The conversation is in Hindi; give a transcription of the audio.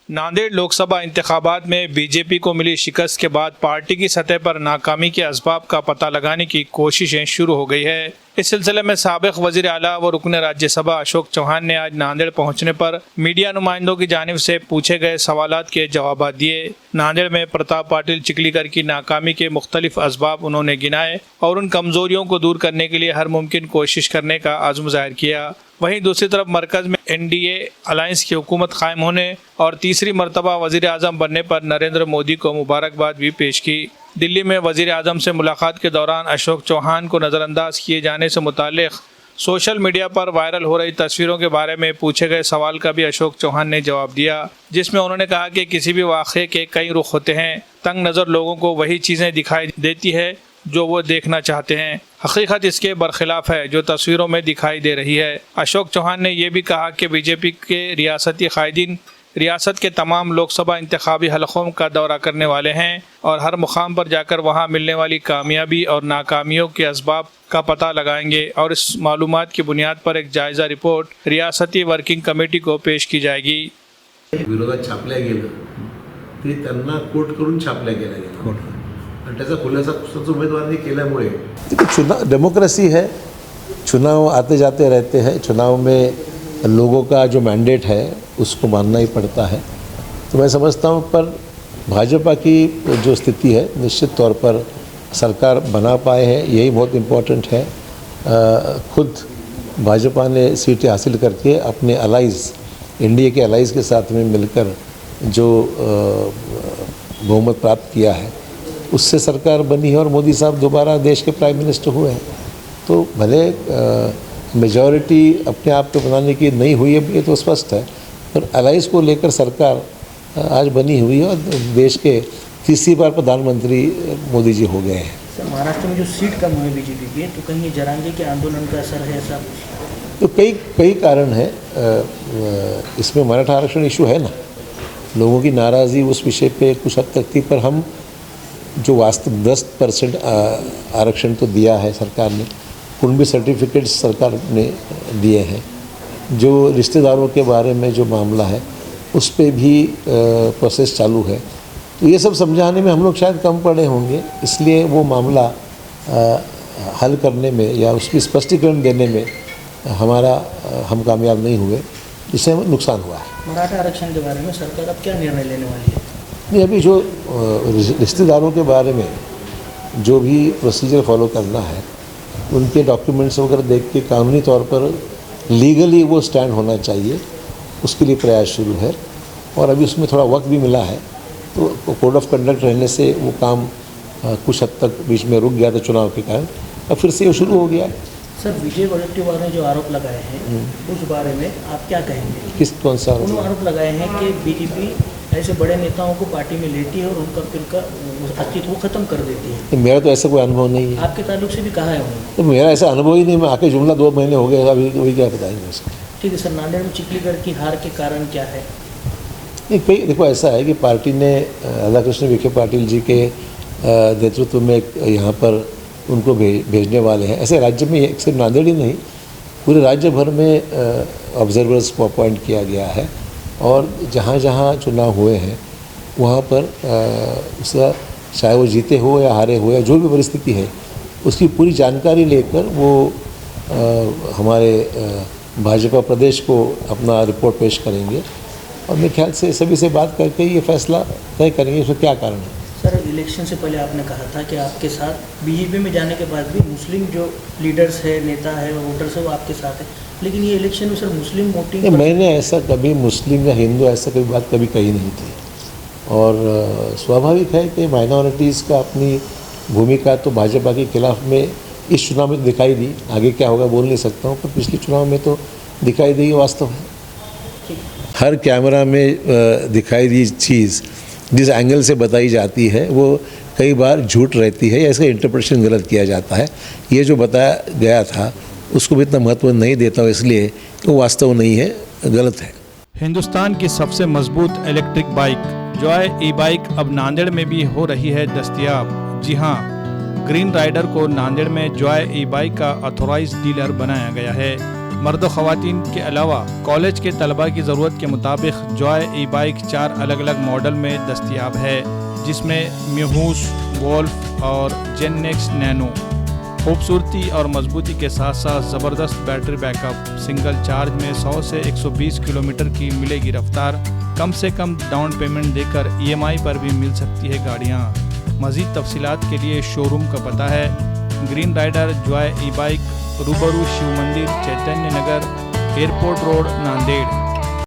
नांदेड़ लोकसभा इंतखाबात में बीजेपी को मिली शिकस्त के बाद पार्टी की सतह पर नाकामी के असबाब का पता लगाने की कोशिशें शुरू हो गई है। इस सिलसिले में साबिक वजीर आला व रुकन राज्यसभा अशोक चौहान ने आज नांदेड़ पहुंचने पर मीडिया नुमाइंदों की जानिब से पूछे गए सवालात के जवाब दिए। नांदेड़ में प्रताप पाटिल चिखलीकर की नाकामी के मुख्तलिफ असबाब उन्होंने गिनाए और उन कमजोरियों को दूर करने के लिए हर मुमकिन कोशिश करने का आज़म जाहिर किया। वहीं दूसरी तरफ मरकज में एनडीए अलायंस की हुकूमत कायम होने और तीसरी मरतबा वजीर आजम बनने पर नरेंद्र मोदी को मुबारकबाद भी पेश की। दिल्ली में वजीर आजम से मुलाकात के दौरान अशोक चौहान को नज़रअंदाज किए जाने से मुताल्लिक़ सोशल मीडिया पर वायरल हो रही तस्वीरों के बारे में पूछे गए सवाल का भी अशोक चौहान ने जवाब दिया, जिसमें उन्होंने कहा कि किसी भी वाक़े के कई रुख होते हैं। तंग नज़र लोगों को वही चीज़ें दिखाई देती है जो वो देखना चाहते हैं। हकीकत इसके बरखिलाफ है जो तस्वीरों में दिखाई दे रही है। अशोक चौहान ने यह भी कहा कि बीजेपी के रियासती कायदीन रियासत के तमाम लोकसभा इंतखाबी हलकों का दौरा करने वाले हैं और हर मुकाम पर जाकर वहां मिलने वाली कामयाबी और नाकामियों के असबाब का पता लगाएंगे और इस मालूमात की बुनियाद पर एक जायजा रिपोर्ट रियासती वर्किंग कमेटी को पेश की जाएगी। विरोधात छापल्या गेलं ते त्यांना कोट करून छापल्या गेलं आणि त्याचा खुलासा उमेदवारांनी केल्यामुळे चुनाव डेमोक्रेसी है, चुनाव आते जाते रहते हैं। चुनाव में लोगों का जो मैंडेट है उसको मानना ही पड़ता है। तो मैं समझता हूँ पर भाजपा की जो स्थिति है निश्चित तौर पर सरकार बना पाए हैं, यही बहुत इम्पोर्टेंट है। खुद भाजपा ने सीटें हासिल करके अपने अलाइज़ इंडिया के अलाइज़ के साथ में मिलकर जो बहुमत प्राप्त किया है उससे सरकार बनी है और मोदी साहब दोबारा देश के प्राइम मिनिस्टर हुए हैं। तो भले मेजॉरिटी अपने आप को बनाने की नहीं हुई है ये तो स्पष्ट है, पर अलाइंस को लेकर सरकार आज बनी हुई है और देश के तीसरी बार प्रधानमंत्री मोदी जी हो गए हैं। सर, महाराष्ट्र में जो सीट कम हुई बीजेपी की, तो कहीं जरांगे के आंदोलन का असर है ऐसा? तो कई कारण है इसमें। मराठा आरक्षण इशू है ना, लोगों की नाराज़गी उस विषय पे कुछ हद तक थी, पर हम जो वास्तव 10% आरक्षण तो दिया है सरकार ने, कुणबी सर्टिफिकेट्स सरकार ने दिए हैं। जो रिश्तेदारों के बारे में जो मामला है उस पर भी प्रोसेस चालू है। तो ये सब समझाने में हम लोग शायद कम पड़े होंगे, इसलिए वो मामला हल करने में या उसकी स्पष्टीकरण देने में हम कामयाब नहीं हुए, जिससे हमें नुकसान हुआ है। मराठा आरक्षण के बारे में सरकार अब क्या निर्णय लेने वाली है? नहीं, अभी जो रिश्तेदारों के बारे में जो भी प्रोसीजर फॉलो करना है उनके डॉक्यूमेंट्स वगैरह देख के कानूनी तौर पर लीगली वो स्टैंड होना चाहिए, उसके लिए प्रयास शुरू है। और अभी उसमें थोड़ा वक्त भी मिला है, तो कोड ऑफ कंडक्ट रहने से वो काम कुछ हद तक बीच में रुक गया था चुनाव के कारण, अब फिर से वो शुरू हो गया है। सर, विजय वडेट्टीवार ने जो आरोप लगाए हैं उस बारे में आप क्या कहेंगे? कौन सा उन्होंने आरोप लगाए हैं कि बीजेपी ऐसे बड़े नेताओं को पार्टी में लेती है और उनका फिर का अस्तित्व ख़त्म कर देती है। मेरा तो ऐसा कोई अनुभव नहीं है। आपके ताल्लुक से भी कहा है उन्होंने? तो मेरा ऐसा अनुभव ही नहीं, मैं आके जुमला 2 महीने हो गए, अभी वही क्या बताएंगे उसको। ठीक है सर, नांदेड़ में चिखलीकर की हार के कारण क्या है? नहीं, देखो ऐसा है कि पार्टी ने राधाकृष्ण विखे पाटिल जी के नेतृत्व में यहाँ पर उनको भेजने वाले हैं। ऐसे राज्य में सिर्फ नांदेड़ ही नहीं, पूरे राज्य भर में ऑब्जर्वर्स को अपॉइंट किया गया है और जहाँ जहाँ चुनाव हुए हैं वहाँ पर उसका चाहे वो जीते हो या हारे हो या जो भी परिस्थिति है उसकी पूरी जानकारी लेकर वो हमारे भाजपा प्रदेश को अपना रिपोर्ट पेश करेंगे और मेरे ख्याल से सभी से बात करके ये फैसला तय करेंगे इसमें क्या कारण है। सर, इलेक्शन से पहले आपने कहा था कि आपके साथ बीजेपी में जाने के बाद भी मुस्लिम जो लीडर्स है, नेता है, वोटर्स है, वो आपके साथ है, लेकिन ये इलेक्शन में सर मुस्लिम वोटिंग मैंने ऐसा कभी मुस्लिम या हिंदू ऐसा कभी बात कभी कही नहीं थी। और स्वाभाविक है कि माइनॉरिटीज़ का अपनी भूमिका तो भाजपा के खिलाफ में इस चुनाव में दिखाई दी, आगे क्या होगा बोल नहीं सकता हूँ, पर पिछले चुनाव में तो दिखाई दी, वास्तव है। हर कैमरा में दिखाई दी चीज़ जिस एंगल से बताई जाती है वो कई बार झूठ रहती है या इसका इंटरप्रिटेशन गलत किया जाता है। ये जो बताया गया था उसको भी इतना महत्व नहीं देता हूँ, इसलिए वो वास्तव नहीं है, गलत है। हिंदुस्तान की सबसे मजबूत इलेक्ट्रिक बाइक जॉय ई बाइक अब नांदेड़ में भी हो रही है दस्तयाब। जी हाँ, ग्रीन राइडर को नांदेड़ में जॉय ई बाइक का ऑथोराइज्ड डीलर बनाया गया है। मर्द व ख़वातीन के अलावा कॉलेज के तलबा की ज़रूरत के मुताबिक जॉय ई बाइक 4 अलग अलग मॉडल में दस्तयाब है, जिसमें म्यूहूस, वोल्फ और जेननेक्स नैनो। खूबसूरती और मजबूती के साथ साथ ज़बरदस्त बैटरी बैकअप, सिंगल चार्ज में 100 से 120 किलोमीटर की मिलेगी रफ्तार, कम से कम डाउन पेमेंट देकर EMI पर भी मिल सकती है गाड़ियाँ। मज़ीद तफसीलात के लिए शोरूम का पता है ग्रीन राइडर जॉय ई बाइक, रूबरू शिव मंदिर, चैतन्य नगर, एयरपोर्ट रोड, नांदेड़।